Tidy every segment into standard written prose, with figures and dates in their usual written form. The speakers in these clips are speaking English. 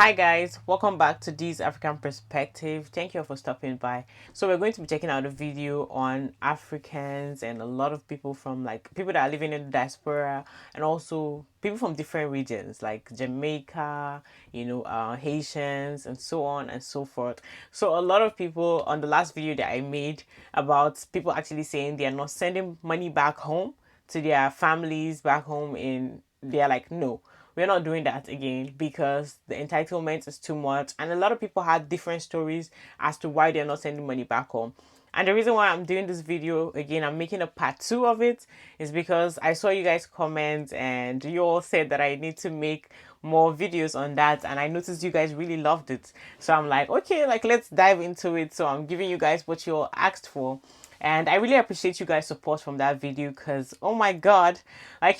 Hi guys, welcome back to This African Perspective. Thank you for stopping by. So we're going to be checking out a video on Africans and a lot of people from people that are living in the diaspora, and also people from different regions like Jamaica, Haitians, and so on and so forth. So a lot of people on the last video that I made about people actually saying they are not sending money back home to their families back home, they're like, no, we're not doing that again because the entitlement is too much. And a lot of people had different stories as to why they're not sending money back home. And the reason why I'm doing this video again, I'm making a part 2 of it, is because I saw you guys comment and you all said that I need to make more videos on that, and I noticed you guys really loved it. So I'm like, okay, let's dive into it. So I'm giving you guys what you all asked for. And I really appreciate you guys' support from that video because, oh my god,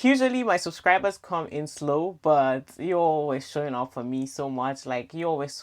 usually my subscribers come in slow, but you're always showing up for me so much. You're always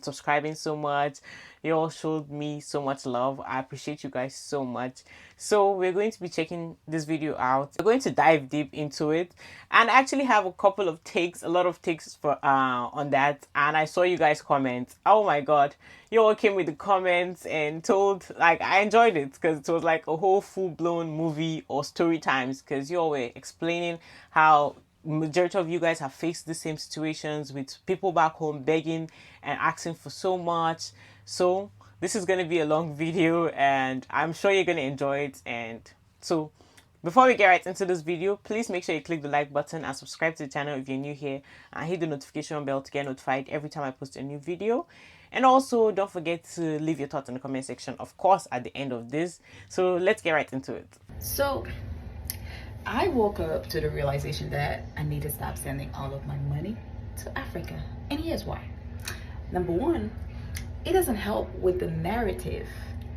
subscribing so much. You all showed me so much love. I appreciate you guys so much. So we're going to be checking this video out. We're going to dive deep into it, and I actually have a couple of takes, a lot of takes for on that. And I saw you guys comment. Oh my god, you all came with the comments and told, I enjoyed it because it was like a whole full-blown movie or story times, because you all were explaining how majority of you guys have faced the same situations with people back home begging and asking for so much. So this is going to be a long video and I'm sure you're going to enjoy it. And so before we get right into this video, please make sure you click the like button and subscribe to the channel if you're new here, and hit the notification bell to get notified every time I post a new video. And also don't forget to leave your thoughts in the comment section, of course, at the end of this. So let's get right into it. So I woke up to the realization that I need to stop sending all of my money to Africa. And here's why. Number one, it doesn't help with the narrative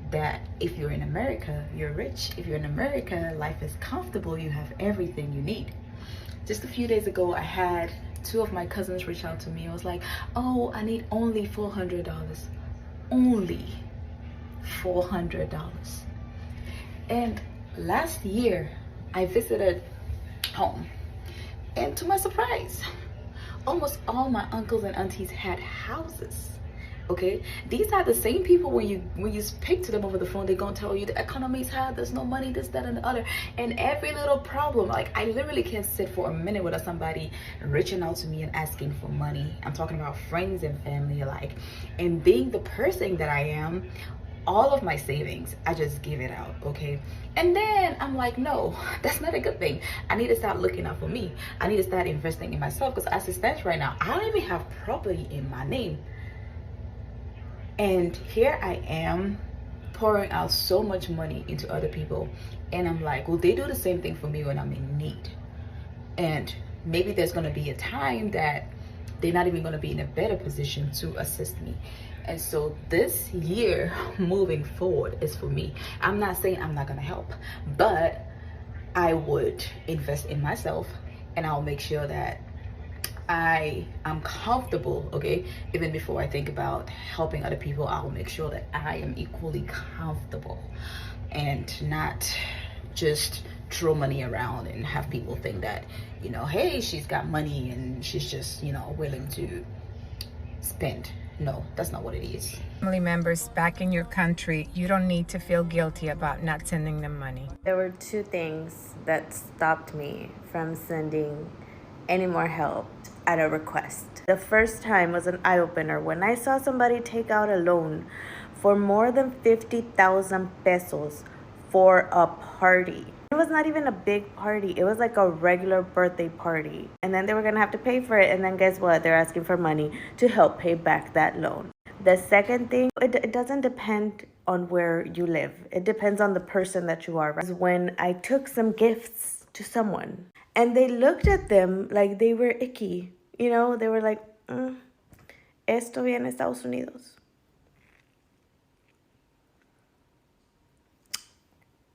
that if you're in America, you're rich. If you're in America, life is comfortable, you have everything you need. Just a few days ago, I had two of my cousins reach out to me. I was like, oh, I need only $400. Only $400. And last year, I visited home. And to my surprise, almost all my uncles and aunties had houses. Okay, these are the same people when you speak to them over the phone, they're gonna tell you the economy is hard, there's no money, this, that, and the other. And every little problem, I literally can't sit for a minute without somebody reaching out to me and asking for money. I'm talking about friends and family alike. And being the person that I am, all of my savings, I just give it out, okay? And then I'm like, no, that's not a good thing. I need to start looking out for me. I need to start investing in myself, because as it stands right now, I don't even have property in my name. And here I am pouring out so much money into other people. And I'm like, well, they do the same thing for me when I'm in need. And maybe there's going to be a time that they're not even going to be in a better position to assist me. And so this year moving forward is for me. I'm not saying I'm not going to help, but I would invest in myself, and I'll make sure that I am comfortable, okay? Even before I think about helping other people, I'll make sure that I am equally comfortable and not just throw money around and have people think that, hey, she's got money and she's just, willing to spend. No, that's not what it is. Family members back in your country, you don't need to feel guilty about not sending them money. There were two things that stopped me from sending any more help at a request. The first time was an eye-opener when I saw somebody take out a loan for more than 50,000 pesos for a party. It was not even a big party. It was like a regular birthday party. And then they were gonna have to pay for it. And then guess what? They're asking for money to help pay back that loan. The second thing, it doesn't depend on where you live. It depends on the person that you are. When I took some gifts to someone and they looked at them like they were icky. They were like, esto viene de Estados Unidos.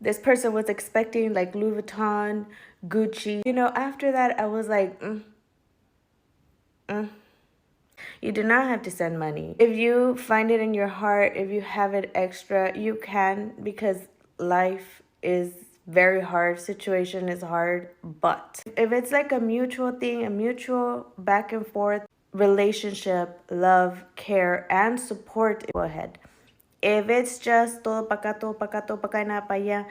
This person was expecting Louis Vuitton, Gucci. After that, I was like, You do not have to send money. If you find it in your heart, if you have it extra, you can, because life is very hard, situation is hard. But if it's like a mutual thing, a mutual back and forth, relationship, love, care, and support, go ahead. If it's just todo pa acá, todo pa acá, todo pa acá, nada pa allá,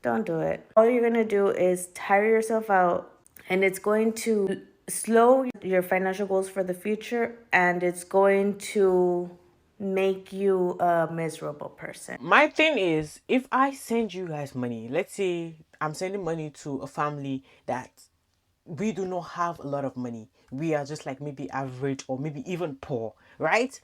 don't do it. All you're gonna do is tire yourself out, and it's going to slow your financial goals for the future, and it's going to make you a miserable person. My thing is, if I send you guys money, let's say I'm sending money to a family that we do not have a lot of money. We are just like maybe average or maybe even poor, right?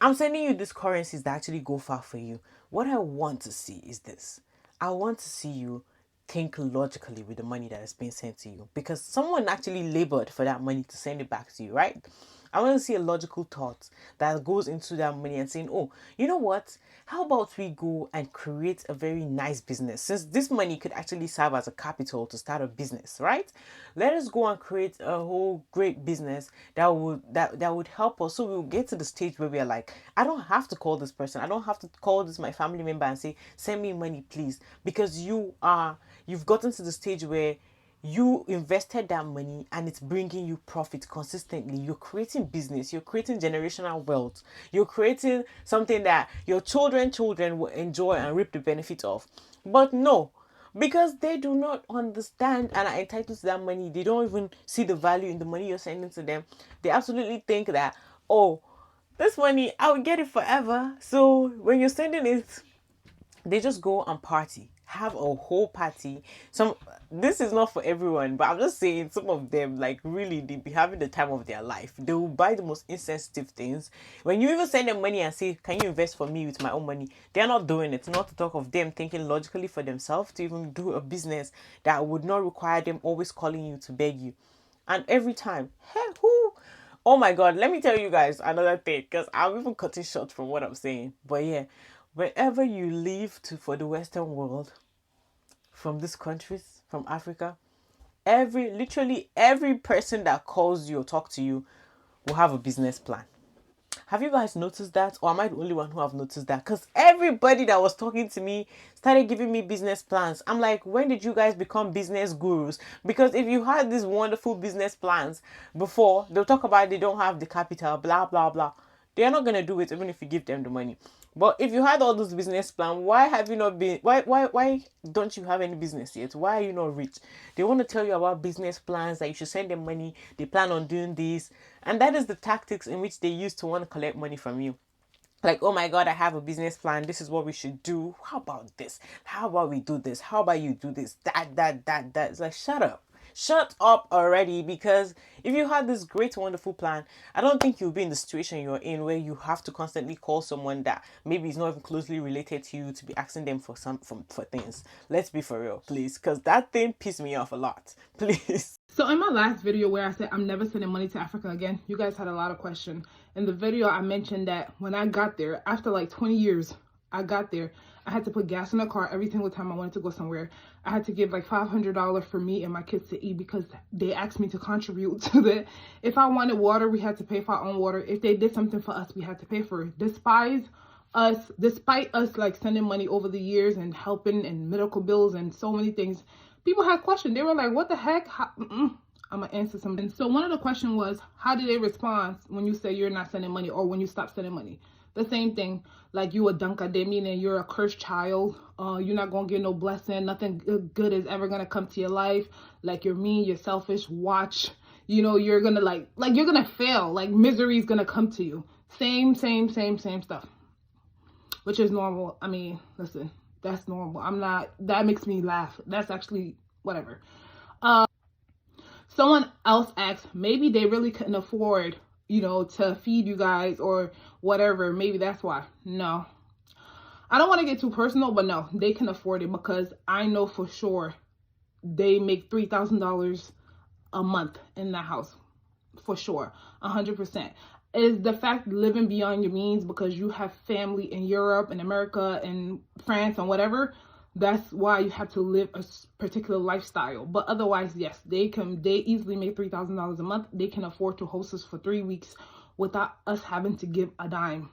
I'm sending you these currencies that actually go far for you. What I want to see is this. I want to see you think logically with the money that is being sent to you, because someone actually labored for that money to send it back to you, right? I want to see a logical thought that goes into that money and saying, oh, you know what? How about we go and create a very nice business? Since this money could actually serve as a capital to start a business, right? Let us go and create a whole great business that would help us. So we'll get to the stage where we are like, I don't have to call this person. I don't have to call this my family member and say, send me money, please. Because you've gotten to the stage where you invested that money and it's bringing you profit consistently. You're creating business, you're creating generational wealth, you're creating something that your children will enjoy and reap the benefit of. But no, because they do not understand and are entitled to that money, they don't even see the value in the money you're sending to them. They absolutely think that, oh, this money, I will get it forever. So when you're sending it, they just go and party, have a whole party. This is not for everyone, but I'm just saying some of them, like, really, they be having the time of their life. They will buy the most insensitive things. When you even send them money and say, can you invest for me with my own money, they're not doing it. Not to talk of them thinking logically for themselves to even do a business that would not require them always calling you to beg you. And every time, hey, who? Oh my God, let me tell you guys another thing, because I'm even cutting short from what I'm saying. But yeah, wherever you leave for the Western world, from these countries, from Africa, literally every person that calls you or talk to you will have a business plan. Have you guys noticed that? Or am I the only one who have noticed that? Because everybody that was talking to me started giving me business plans. I'm like, when did you guys become business gurus? Because if you had these wonderful business plans before, they'll talk about they don't have the capital, blah, blah, blah. They're not going to do it even if you give them the money. But if you had all those business plans, why have you not been, why don't you have any business yet? Why are you not rich? They want to tell you about business plans, that you should send them money, they plan on doing this. And that is the tactics in which they use to want to collect money from you. Like, oh my God, I have a business plan. This is what we should do. How about this? How about we do this? How about you do this? That. It's like, shut up. Shut up already, because if you had this great, wonderful plan, I don't think you'll be in the situation you're in where you have to constantly call someone that maybe is not even closely related to you to be asking them for things. Let's be for real, please, because that thing pissed me off a lot. Please. So in my last video where I said I'm never sending money to Africa again, you guys had a lot of questions. In the video, I mentioned that when I got there, after like 20 years, I got there, I had to put gas in the car every single time I wanted to go somewhere. I had to give like $500 for me and my kids to eat because they asked me to contribute to that. If I wanted water, we had to pay for our own water. If they did something for us, we had to pay for it. Despite us like sending money over the years and helping and medical bills and so many things, people had questions. They were like, what the heck? I'm gonna answer something. So one of the questions was, how do they respond when you say you're not sending money or when you stop sending money? The same thing, like you a dunka, meaning you're a cursed child. You're not gonna get no blessing. Nothing good is ever gonna come to your life. Like you're mean, you're selfish. Watch, you're gonna like you're gonna fail. Like misery is gonna come to you. Same stuff, which is normal. I mean, listen, that's normal. That makes me laugh. That's actually whatever. Someone else asked, maybe they really couldn't afford to feed you guys or whatever. Maybe that's why. No, I don't want to get too personal, but no, they can afford it, because I know for sure they make $3,000 a month in that house. For sure. 100%. Is the fact living beyond your means because you have family in Europe and America and France and whatever. That's why you have to live a particular lifestyle. But otherwise, yes, they easily make $3,000 a month. They can afford to host us for 3 weeks without us having to give a dime.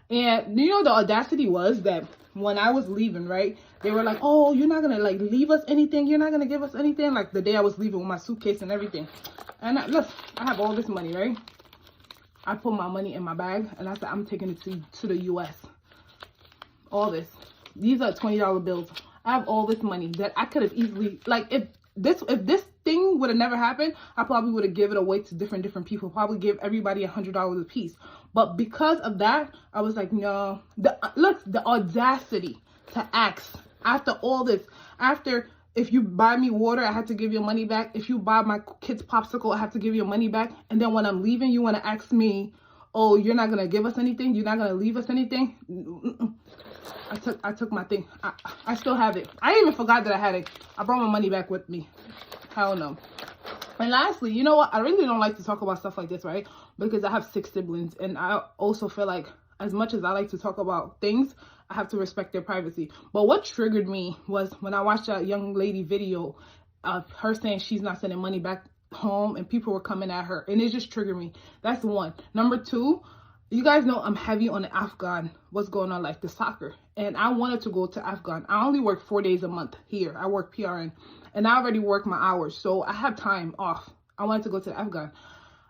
And the audacity was that when I was leaving, right, they were like, oh, you're not gonna like leave us anything, you're not gonna give us anything, like the day I was leaving with my suitcase and everything. And look, I have all this money, right? I put my money in my bag and I said, I'm taking it to the US. All this. These are $20 bills. I have all this money that I could have easily, like, if this thing would have never happened, I probably would have given it away to different people. Probably give everybody $100 a piece. But because of that, I was like, no. Look, the audacity to ask after all this. After, if you buy me water, I have to give your money back. If you buy my kids popsicle, I have to give your money back. And then when I'm leaving, you want to ask me, oh, you're not gonna give us anything? You're not gonna leave us anything? I took my thing. I still have it. I even forgot that I had it. I brought my money back with me. Hell no. And lastly, you know what? I really don't like to talk about stuff like this, right? Because I have 6 siblings, and I also feel like as much as I like to talk about things, I have to respect their privacy. But what triggered me was when I watched a young lady video of her saying she's not sending money back home, and people were coming at her, and it just triggered me. That's one. Number 2, you guys know I'm heavy on the Afghan, what's going on, like the soccer. And I wanted to go to Afghan. I only work 4 days a month here. I work PRN. And I already work my hours. So I have time off. I wanted to go to the Afghan.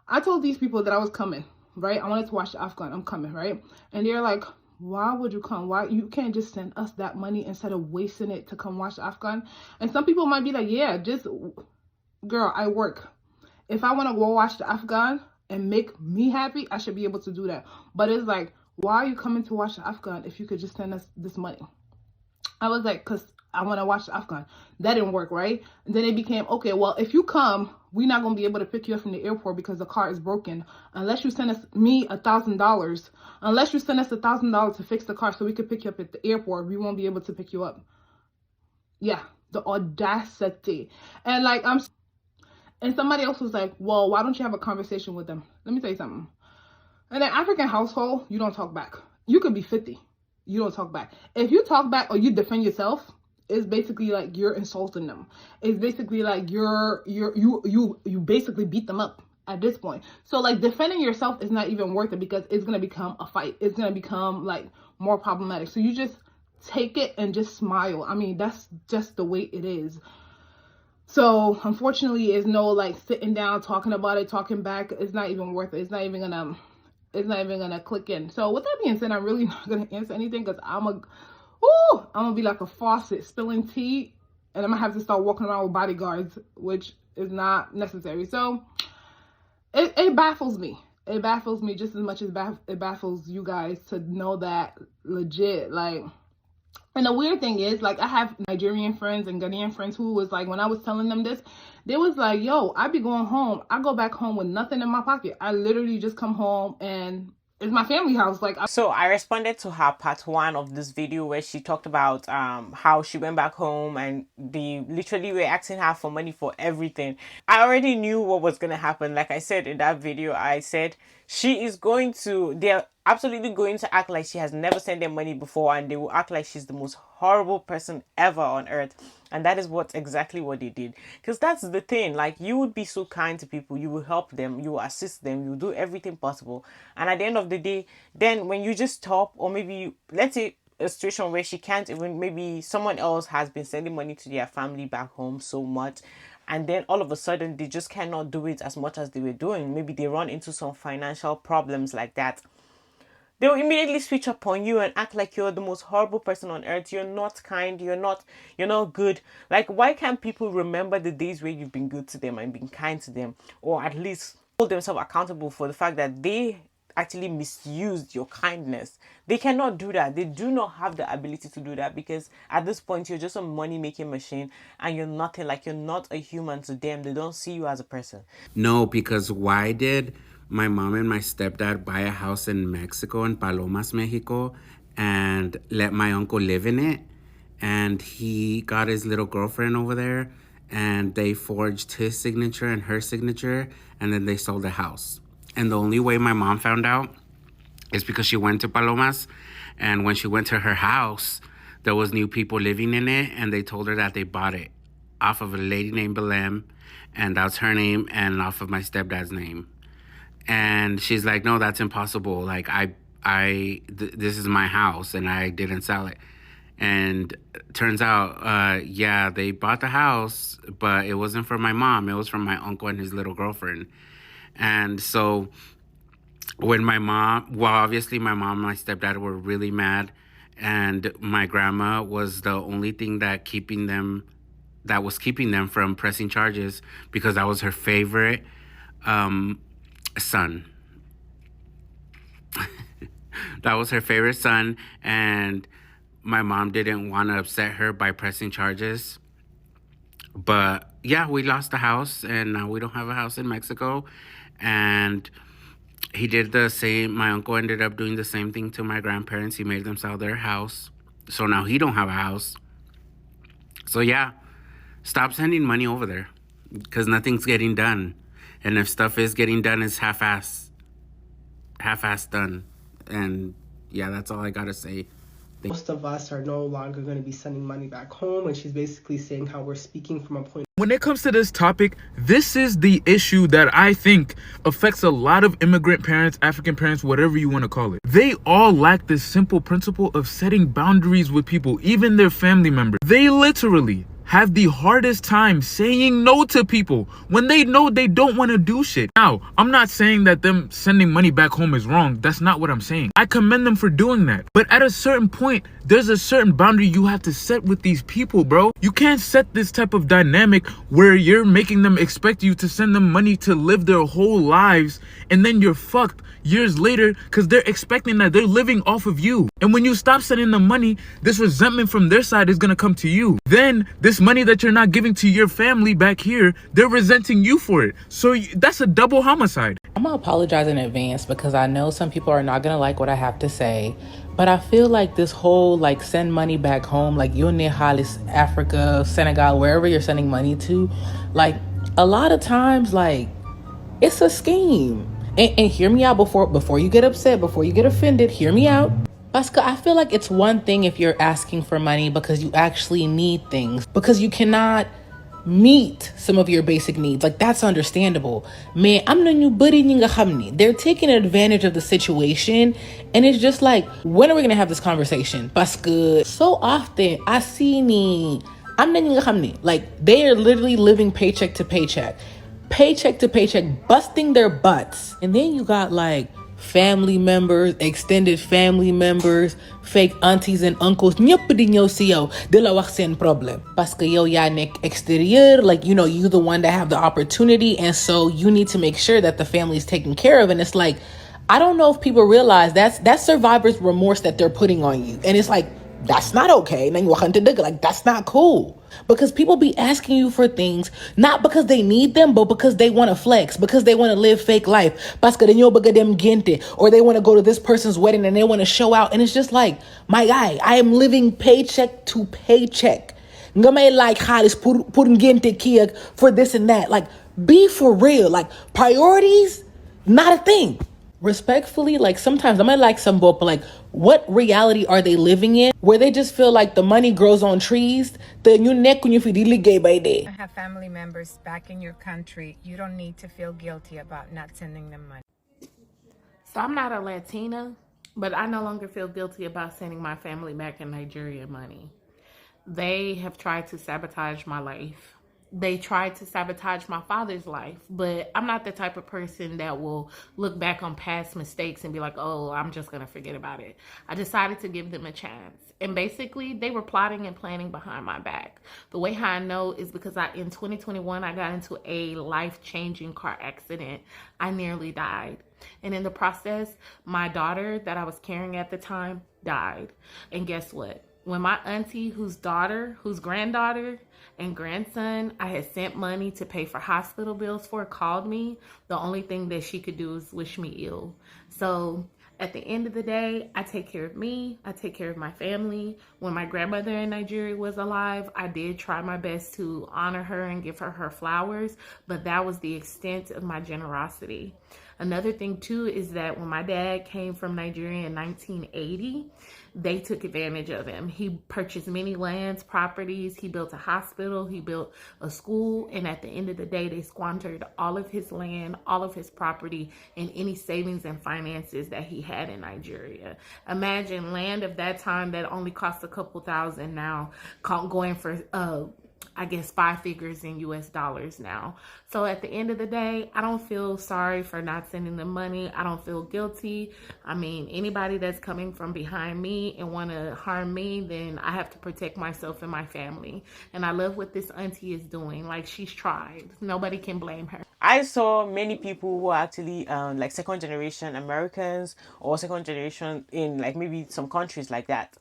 I told these people that I was coming, right? I wanted to watch the Afghan. I'm coming, right? And they're like, why would you come? Why? You can't just send us that money instead of wasting it to come watch the Afghan. And some people might be like, yeah, just, girl, I work. If I want to go watch the Afghan and make me happy, I should be able to do that. But it's like, why are you coming to watch the Afghan if you could just send us this money? I was like, because I want to watch the Afghan. That didn't work, right? And then it became, okay, well, if you come, we're not going to be able to pick you up from the airport because the car is broken. Unless you send me $1,000. Unless you send us $1,000 to fix the car so we could pick you up at the airport, we won't be able to pick you up. Yeah, the audacity. And like, and somebody else was like, well, why don't you have a conversation with them? Let me tell you something. In an African household, you don't talk back. You could be 50. You don't talk back. If you talk back or you defend yourself, it's basically like you're insulting them. It's basically like you basically beat them up at this point. So like defending yourself is not even worth it because it's going to become a fight. It's going to become like more problematic. So you just take it and just smile. I mean, that's just the way it is. So unfortunately, it's no like sitting down, talking about it, talking back. It's not even worth it. It's not even gonna click in. So with that being said, I'm really not gonna answer anything because I'm gonna be like a faucet spilling tea, and I'm gonna have to start walking around with bodyguards, which is not necessary. So it baffles me. It baffles me just as much as it baffles you guys to know that legit, like. And the weird thing is, like, I have Nigerian friends and Ghanaian friends who was like, when I was telling them this, they was like, yo, I be going home. I go back home with nothing in my pocket. I literally just come home and it's my family house. Like, so I responded to her part 1 of this video where she talked about how she went back home and they literally were asking her for money for everything. I already knew what was going to happen. Like I said in that video, I said they're absolutely going to act like she has never sent them money before, and they will act like she's the most horrible person ever on earth. And that is exactly what they did. Because that's the thing, like, you would be so kind to people, you will help them, you will assist them, you will do everything possible, and at the end of the day, then when you just stop, or maybe let's say a situation where she can't even, maybe someone else has been sending money to their family back home so much, and then all of a sudden they just cannot do it as much as they were doing. Maybe they run into some financial problems like that. They'll immediately switch up on you and act like you're the most horrible person on earth. You're not kind. You're not good. Like, why can't people remember the days where you've been good to them and been kind to them, or at least hold themselves accountable for the fact that they actually misused your kindness? They cannot do that. They do not have the ability to do that, because at this point you're just a money making machine and you're nothing. Like, you're not a human to them. They don't see you as a person. No, because why did my mom and my stepdad buy a house in Mexico, in Palomas, Mexico, and let my uncle live in it? And he got his little girlfriend over there, and they forged his signature and her signature, and then they sold the house. And the only way my mom found out is because she went to Palomas, and when she went to her house, there was new people living in it, and they told her that they bought it off of a lady named Belem, and that's her name, and off of my stepdad's name. And she's like, no, that's impossible. Like, this is my house, and I didn't sell it. And turns out, yeah, they bought the house, but it wasn't for my mom. It was from my uncle and his little girlfriend. And so when my mom, well, obviously my mom and my stepdad were really mad. And my grandma was the only thing that was keeping them from pressing charges, because that was her favorite son. That was her favorite son, and my mom didn't want to upset her by pressing charges. But yeah, we lost the house, and now we don't have a house in Mexico. And he did the same. My uncle ended up doing the same thing to my grandparents. He made them sell their house, so now he don't have a house. So yeah, stop sending money over there, because nothing's getting done. And if stuff is getting done, it's half-ass done. And yeah, that's all I gotta say. Most of us are no longer going to be sending money back home, and she's basically saying how we're speaking from a point. When it comes to this topic, this is the issue that I think affects a lot of immigrant parents, African parents, whatever you want to call it. They all lack this simple principle of setting boundaries with people, even their family members. They literally have the hardest time saying no to people when they know they don't want to do shit. Now, I'm not saying that them sending money back home is wrong. That's not what I'm saying. I commend them for doing that. But at a certain point, there's a certain boundary you have to set with these people, bro. You can't set this type of dynamic where you're making them expect you to send them money to live their whole lives, and then you're fucked years later because they're expecting that they're living off of you. And when you stop sending them money, this resentment from their side is going to come to you. Then this money that you're not giving to your family back here, they're resenting you for it. So that's a double homicide. I'm gonna apologize in advance because I know some people are not gonna like what I have to say, but I feel like this whole like send money back home, like Halis, Africa, Senegal, wherever you're sending money to, like a lot of times, like it's a scheme. And hear me out before you get upset, before you get offended, hear me out. Baska, I feel like it's one thing if you're asking for money because you actually need things, because you cannot meet some of your basic needs. Like, that's understandable. Man, they're taking advantage of the situation, and it's just like, when are we gonna have this conversation? Baska, so often I see like they are literally living paycheck to paycheck, busting their butts. And then you got like family members, extended family members, fake aunties and uncles. Ñëpp di ñëw si yow di la wax seen problème parce que yow yaa nekk exterior, like, you know, you the one that have the opportunity, and so you need to make sure that the family is taken care of. And it's like, I don't know if people realize that's survivor's remorse that they're putting on you. And it's like, that's not okay. Like, that's not cool. Because people be asking you for things, not because they need them, but because they want to flex, because they want to live fake life. Or they want to go to this person's wedding and they want to show out. And it's just like, my guy, I am living paycheck to paycheck. Like for this and that. Like, be for real. Like, priorities, not a thing. Respectfully, like sometimes I might like some both, but like, what reality are they living in where they just feel like the money grows on trees? I have family members back in your country. You don't need to feel guilty about not sending them money. So I'm not a Latina, but I no longer feel guilty about sending my family back in Nigeria money. They have tried to sabotage my life. They tried to sabotage my father's life, but I'm not the type of person that will look back on past mistakes and be like, oh, I'm just going to forget about it. I decided to give them a chance. And basically, they were plotting and planning behind my back. The way how I know is because in 2021, I got into a life-changing car accident. I nearly died. And in the process, my daughter that I was carrying at the time died. And guess what? When my auntie, whose granddaughter and grandson I had sent money to pay for hospital bills for, called me, the only thing that she could do is wish me ill. So at the end of the day, I take care of me. I take care of my family. When my grandmother in Nigeria was alive, I did try my best to honor her and give her her flowers, but that was the extent of my generosity. Another thing too is that when my dad came from Nigeria in 1980, they took advantage of him. He purchased many lands, properties, he built a hospital, he built a school, and at the end of the day, they squandered all of his land, all of his property, and any savings and finances that he had in Nigeria. Imagine land of that time that only cost a couple thousand now, going for I guess 5 figures in US dollars now. So at the end of the day, I don't feel sorry for not sending them money. I don't feel guilty. I mean, anybody that's coming from behind me and want to harm me, then I have to protect myself and my family. And I love what this auntie is doing. Like, she's tried. Nobody can blame her. I saw many people who are actually like second generation Americans or second generation in like maybe some countries like that.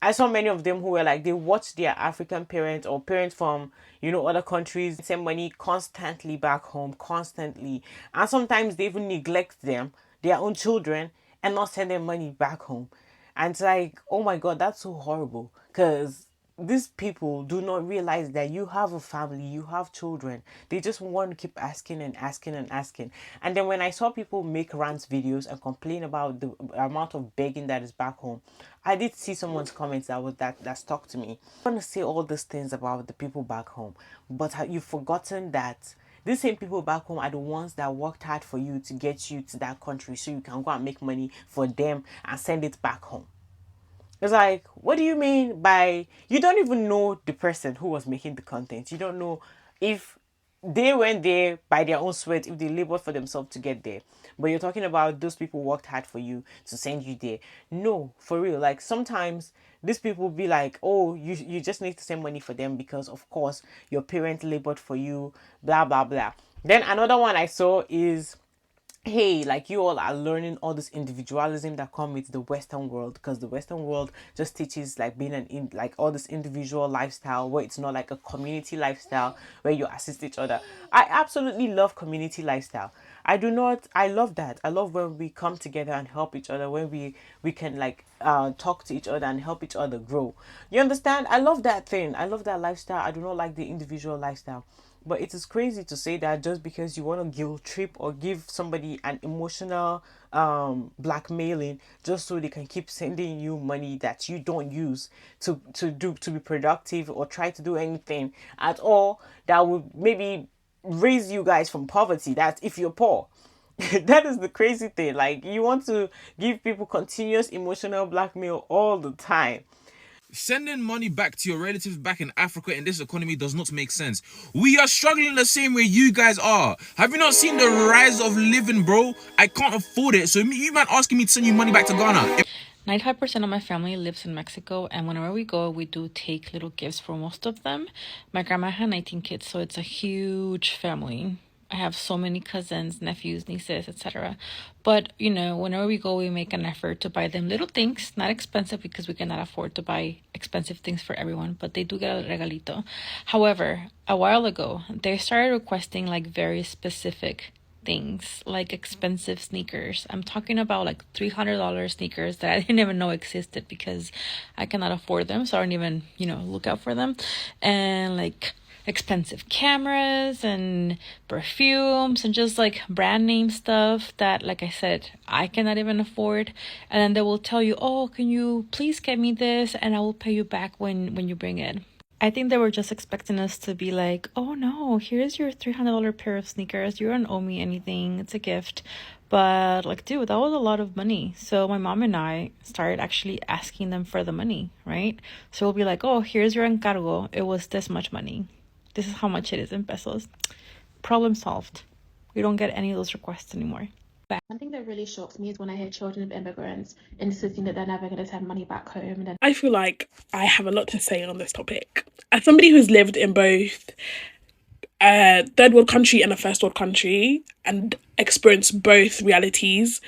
I saw many of them who were like, they watched their African parents or parents from, you know, other countries send money constantly back home, constantly. And sometimes they even neglect them, their own children, and not send them money back home. And it's like, oh my God, that's so horrible. Because these people do not realize that you have a family, you have children. They just want to keep asking and asking and asking. And then when I saw people make rant videos and complain about the amount of begging that is back home, I did see someone's comments that stuck to me. I want to say all these things about the people back home, but you've forgotten that these same people back home are the ones that worked hard for you to get you to that country so you can go and make money for them and send it back home. It's like, what do you mean by, you don't even know the person who was making the content. You don't know if they went there by their own sweat, if they labored for themselves to get there. But you're talking about those people worked hard for you to send you there. No, for real. Like, sometimes these people be like, oh, you just need to send money for them because, of course, your parents labored for you, blah, blah, blah. Then another one I saw is, hey, like, you all are learning all this individualism that come with the Western world, because the Western world just teaches like being like all this individual lifestyle where it's not like a community lifestyle where you assist each other. I absolutely love community lifestyle. I love that. I love when we come together and help each other, when we can like talk to each other and help each other grow. You understand? I love that thing. I love that lifestyle. I do not like the individual lifestyle. But it is crazy to say that just because you want to guilt trip or give somebody an emotional blackmailing just so they can keep sending you money that you don't use to be productive or try to do anything at all that would maybe raise you guys from poverty. That's if you're poor. That is the crazy thing. Like, you want to give people continuous emotional blackmail all the time. Sending money back to your relatives back in Africa in this economy does not make sense. We are struggling the same way you guys are. Have you not seen the rise of living, bro? I can't afford it. So you man asking me to send you money back to Ghana. 95% of my family lives in Mexico, and whenever we go, we do take little gifts for most of them. My grandma had 19 kids, so it's a huge family. I have so many cousins, nephews, nieces, etc. But, you know, whenever we go, we make an effort to buy them little things, not expensive because we cannot afford to buy expensive things for everyone, but they do get a regalito. However, a while ago, they started requesting like very specific things, like expensive sneakers. I'm talking about like $300 sneakers that I didn't even know existed because I cannot afford them, so I don't even, you know, look out for them. And like expensive cameras and perfumes and just like brand name stuff that, like I said, I cannot even afford. And then they will tell you, oh, can you please get me this and I will pay you back when you bring it. I think they were just expecting us to be like, oh no, here's your $300 pair of sneakers, you don't owe me anything, it's a gift. But like, dude, that was a lot of money. So my mom and I started actually asking them for the money, right? So we'll be like, oh, here's your encargo, it was this much money, this is how much it is in pesos. Problem solved. We don't get any of those requests anymore. One thing that really shocks me is when I hear children of immigrants insisting that they're never going to send money back home. And then I feel like I have a lot to say on this topic. As somebody who's lived in both a third world country and a first world country and experienced both realities,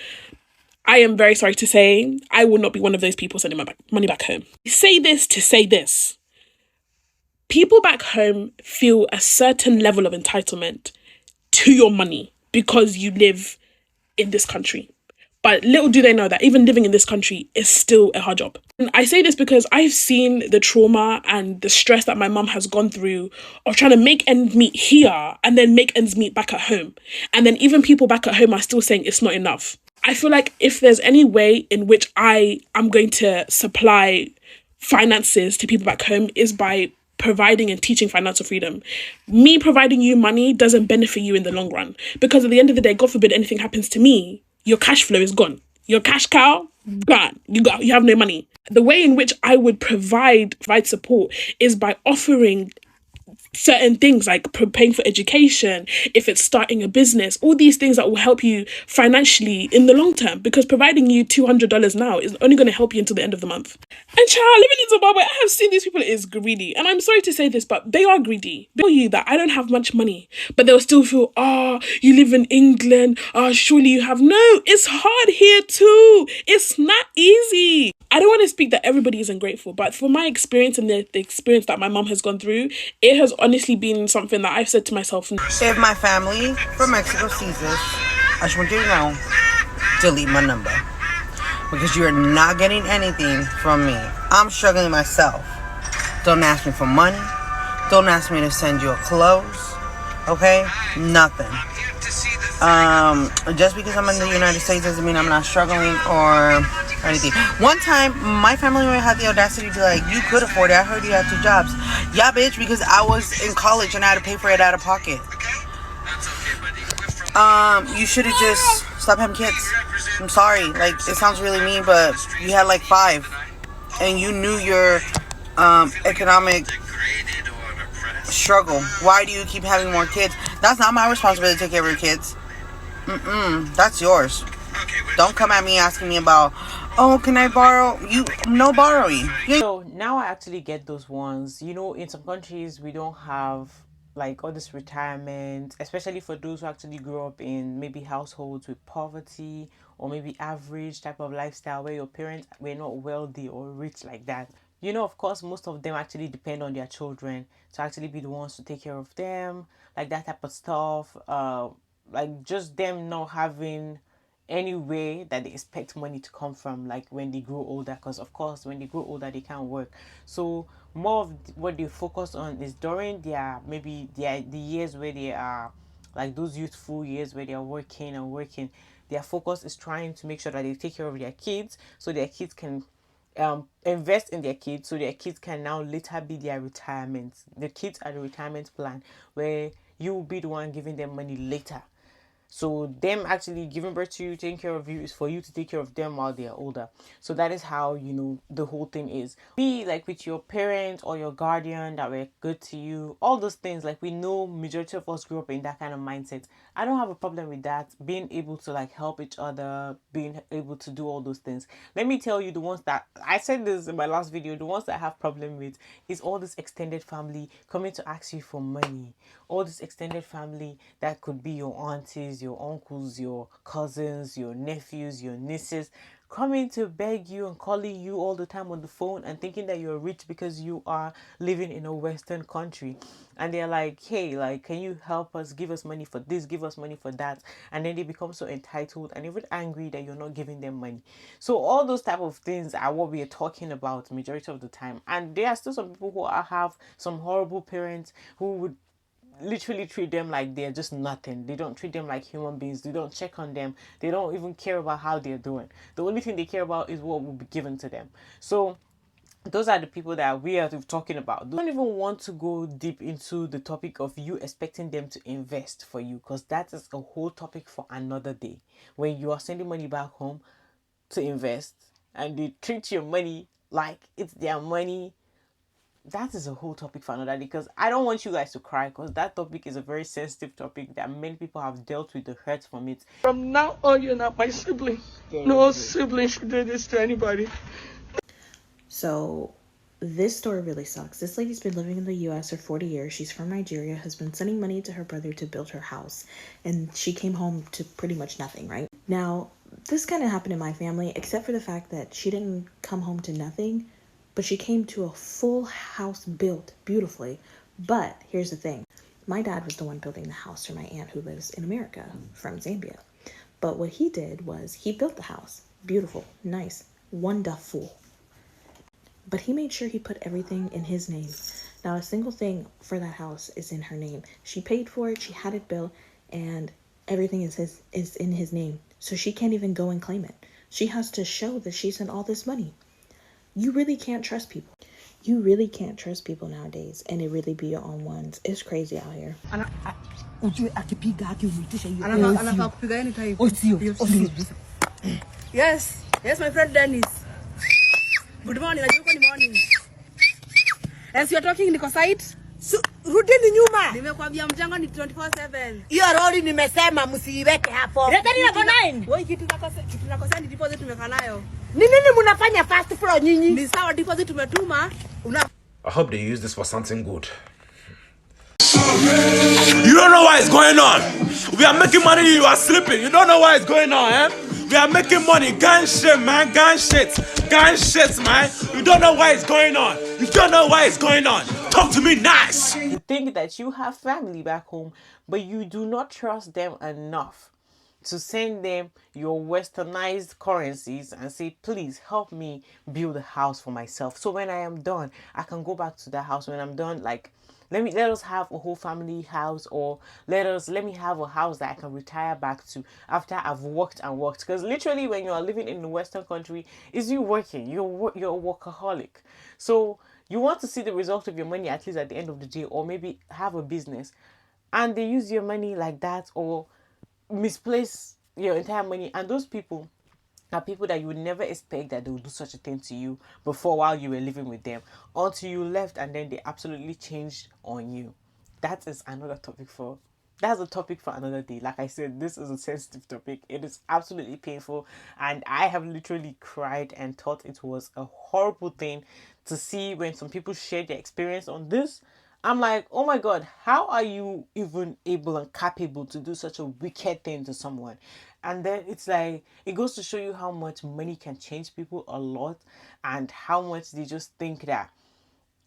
I am very sorry to say I will not be one of those people sending money back home. I say this to say this. People back home feel a certain level of entitlement to your money because you live in this country. But little do they know that even living in this country is still a hard job. And I say this because I've seen the trauma and the stress that my mum has gone through of trying to make ends meet here and then make ends meet back at home. And then even people back at home are still saying it's not enough. I feel like if there's any way in which I am going to supply finances to people back home is by providing and teaching financial freedom. Me providing you money doesn't benefit you in the long run, because at the end of the day, God forbid anything happens to me, your cash flow is gone. Your cash cow, gone. You have no money. The way in which I would provide support is by offering certain things like paying for education, if it's starting a business, all these things that will help you financially in the long term, because providing you $200 now is only going to help you until the end of the month. And child, living in Zimbabwe, I have seen these people is greedy, and I'm sorry to say this, but they are greedy. They tell you that I don't have much money, but they'll still feel, you live in England, surely you have. No, it's hard here too. It's not easy. I don't want to speak that everybody is ungrateful, but for my experience and the experience that my mom has gone through, it has honestly been something that I've said to myself. If my family from Mexico sees this, I just want you to know, delete my number. Because you are not getting anything from me. I'm struggling myself. Don't ask me for money. Don't ask me to send you a clothes. Okay? Nothing. Just because I'm in the United States doesn't mean I'm not struggling or anything. One time, my family member had the audacity to be like, you could afford it. I heard you had 2 jobs. Yeah, bitch, because I was in college and I had to pay for it out of pocket. You should have just stopped having kids. I'm sorry. Like, it sounds really mean, but you had like 5. And you knew your economic struggle. Why do you keep having more kids? That's not my responsibility to take care of your kids. That's yours. Don't come at me asking me about, can I borrow? No borrowing. So now I actually get those ones. In some countries we don't have like all this retirement, especially for those who actually grew up in maybe households with poverty or maybe average type of lifestyle where your parents were not wealthy or rich like that. Of course, most of them actually depend on their children to actually be the ones to take care of them, like that type of stuff. Like just them not having any way that they expect money to come from, like when they grow older, because of course when they grow older they can't work. So more of what they focus on is during the years where they are like those youthful years where they are working, their focus is trying to make sure that they take care of their kids so their kids can invest in their kids so their kids can now later be their retirement. The kids are the retirement plan where you will be the one giving them money later. So them actually giving birth to you, taking care of you, is for you to take care of them while they are older. So that is how the whole thing is. Be like with your parents or your guardian that were good to you, all those things. Like we know majority of us grew up in that kind of mindset. I don't have a problem with that. Being able to like help each other, being able to do all those things. Let me tell you, the ones that I said this in my last video, the ones that I have problem with is all this extended family coming to ask you for money. All this extended family that could be your aunties, your uncles, your cousins, your nephews, your nieces, coming to beg you and calling you all the time on the phone and thinking that you're rich because you are living in a Western country. And they're like, hey, like, can you help us? Give us money for this, give us money for that. And then they become so entitled and even angry that you're not giving them money. So all those type of things are what we are talking about majority of the time. And there are still some people who have some horrible parents who would literally treat them like they're just nothing. They don't treat them like human beings. They don't check on them. They don't even care about how they're doing. The only thing they care about is what will be given to them. So those are the people that we are talking about. Don't even want to go deep into the topic of you expecting them to invest for you, because that is a whole topic for another day. When you are sending money back home to invest and they treat your money like it's their money, that is a whole topic for another day, because I don't want you guys to cry, because that topic is a very sensitive topic that many people have dealt with the hurt from it. From now on, you're not my sibling. No sibling should do this to anybody. So this story really sucks. This lady's been living in the US for 40 years. She's from Nigeria, has been sending money to her brother to build her house, and she came home to pretty much nothing, right? Now, this kind of happened in my family, except for the fact that she didn't come home to nothing, but she came to a full house built beautifully. But here's the thing. My dad was the one building the house for my aunt who lives in America from Zambia. But what he did was he built the house. Beautiful, nice, wonderful. But he made sure he put everything in his name. Now, a single thing for that house is in her name. She paid for it, she had it built, and everything is in his name. So she can't even go and claim it. She has to show that she sent all this money. You really can't trust people. You really can't trust people nowadays, and it really be your own ones. It's crazy out here. Yes, my friend Dennis. Good morning, good morning. As you're talking, niko site. Rudini nyuma. Nimekwambia mjango ni 24/7. Hiyo lori nimesema msiiweke hapo. Leta ni nako 9. Wewe kitu nakosa ni deposit tumeka nayo. Ni nini mnafanya fast flow nyinyi? Ni sawa deposit tumetuma. I hope they use this for something good. You don't know what is going on. We are making money, you are sleeping. You don't know what is going on, eh? We are making money. Gun shit, man. Gun shit, man. You don't know what is going on. You don't know what is going on. Talk to me nice. You think that you have family back home, but you do not trust them enough to send them your westernized currencies and say, please help me build a house for myself. So when I am done, I can go back to the house. When I'm done, like, let us have a whole family house, or let me have a house that I can retire back to after I've worked and worked. Because literally when you are living in a Western country, is you working, you're a workaholic. So you want to see the result of your money at least at the end of the day, or maybe have a business, and they use your money like that, or misplace your entire money. And those people are people that you would never expect that they would do such a thing to you before, while you were living with them, until you left and then they absolutely changed on you. That is another topic for that's a topic for another day. Like I said, this is a sensitive topic. It is absolutely painful, and I have literally cried and thought it was a horrible thing to see when some people share their experience on this. I'm like, oh my God, how are you even able and capable to do such a wicked thing to someone? And then it's like, it goes to show you how much money can change people a lot, and how much they just think that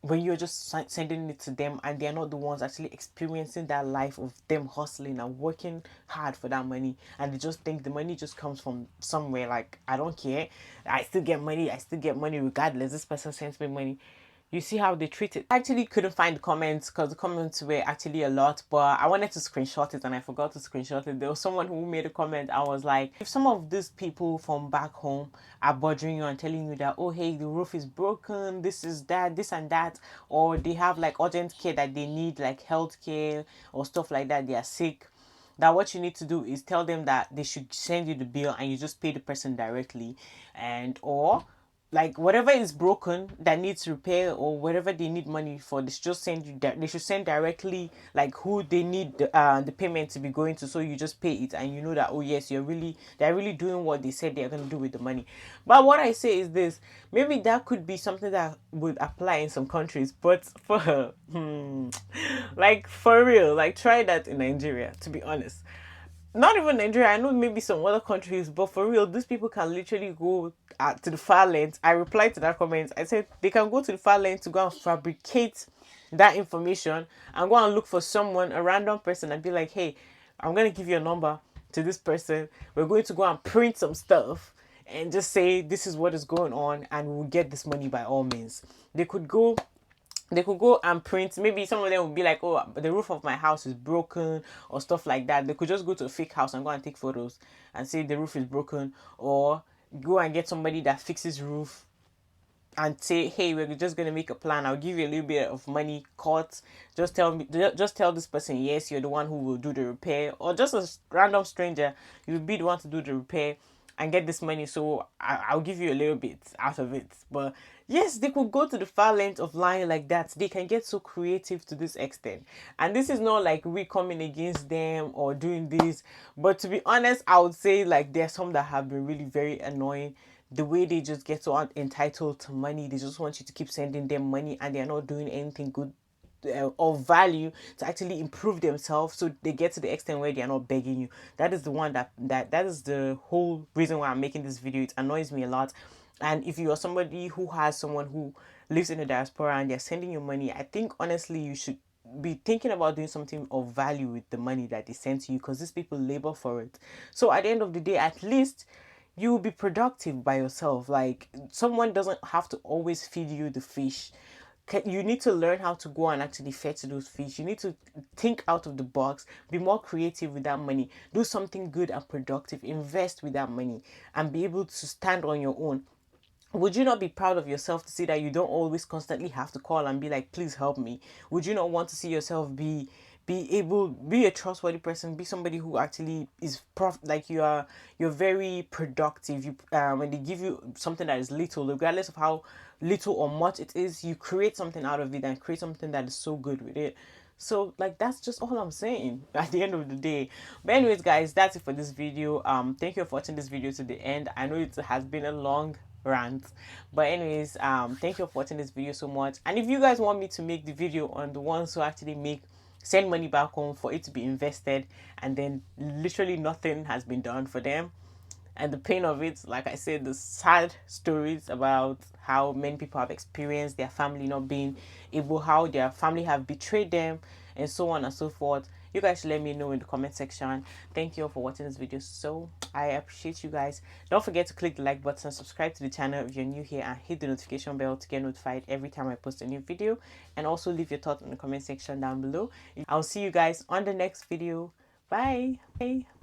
when you're just sending it to them and they're not the ones actually experiencing that life of them hustling and working hard for that money, and they just think the money just comes from somewhere. Like, I don't care, I still get money regardless. This person sends me money. You see how they treat it. I actually couldn't find the comments because the comments were actually a lot, but I wanted to screenshot it and I forgot to screenshot it. There was someone who made a comment. I was like, if some of these people from back home are bothering you and telling you that, oh hey, the roof is broken, this is that, this and that, or they have like urgent care that they need, like health care or stuff like that, they are sick, that what you need to do is tell them that they should send you the bill and you just pay the person directly, and or like whatever is broken that needs repair, or whatever they need money for, they should just send you they should send directly like who they need the payment to be going to, so you just pay it and you know that, oh yes, they're really doing what they said they're going to do with the money. But what I say is this, maybe that could be something that would apply in some countries, but for like for real, like try that in Nigeria, to be honest. Not even Nigeria, I know maybe some other countries, but for real, these people can literally go to the far length. I replied to that comment. I said they can go to the far length to go and fabricate that information and go and look for someone, a random person, and be like, hey, I'm going to give you a number to this person. We're going to go and print some stuff and just say this is what is going on, and we'll get this money by all means. They could go and print. Maybe some of them would be like, oh, the roof of my house is broken or stuff like that. They could just go to a fake house and go and take photos and say the roof is broken, or go and get somebody that fixes roof and say, hey, we're just going to make a plan. I'll give you a little bit of money, cut. Just tell this person, yes, you're the one who will do the repair, or just a random stranger, you'll be the one to do the repair and get this money, so I'll give you a little bit out of it. But yes, they could go to the far length of lying like that. They can get so creative to this extent. And this is not like we coming against them or doing this, but to be honest, I would say like there's some that have been really very annoying. The way they just get so entitled to money, they just want you to keep sending them money and they're not doing anything good of value to actually improve themselves, so they get to the extent where they are not begging you. That is the one that is the whole reason why I'm making this video. It annoys me a lot. And if you are somebody who has someone who lives in the diaspora and they're sending you money, I think honestly you should be thinking about doing something of value with the money that they send to you, because these people labor for it. So at the end of the day, at least you will be productive by yourself. Like, someone doesn't have to always feed you the fish. You need to learn how to go and actually fetch those fish. You need to think out of the box, be more creative with that money, do something good and productive, invest with that money, and be able to stand on your own. Would you not be proud of yourself to see that you don't always constantly have to call and be like, please help me? Would you not want to see yourself be a trustworthy person, be somebody who actually is like you're very productive? You when they give you something that is little, regardless of how little or much it is, you create something out of it and create something that is so good with it. So like, that's just all I'm saying at the end of the day. But anyways, guys, that's it for this video. Thank you for watching this video to the end. I know it has been a long rant, but anyways, thank you for watching this video so much. And if you guys want me to make the video on the ones who actually send money back home for it to be invested, and then literally nothing has been done for them, and the pain of it, like I said, the sad stories about how many people have experienced their family not being able, how their family have betrayed them, and so on and so forth, you guys should let me know in the comment section. Thank you all for watching this video. So I appreciate you guys. Don't forget to click the like button, subscribe to the channel if you're new here, and hit the notification bell to get notified every time I post a new video. And also leave your thoughts in the comment section down below. I'll see you guys on the next video. Bye.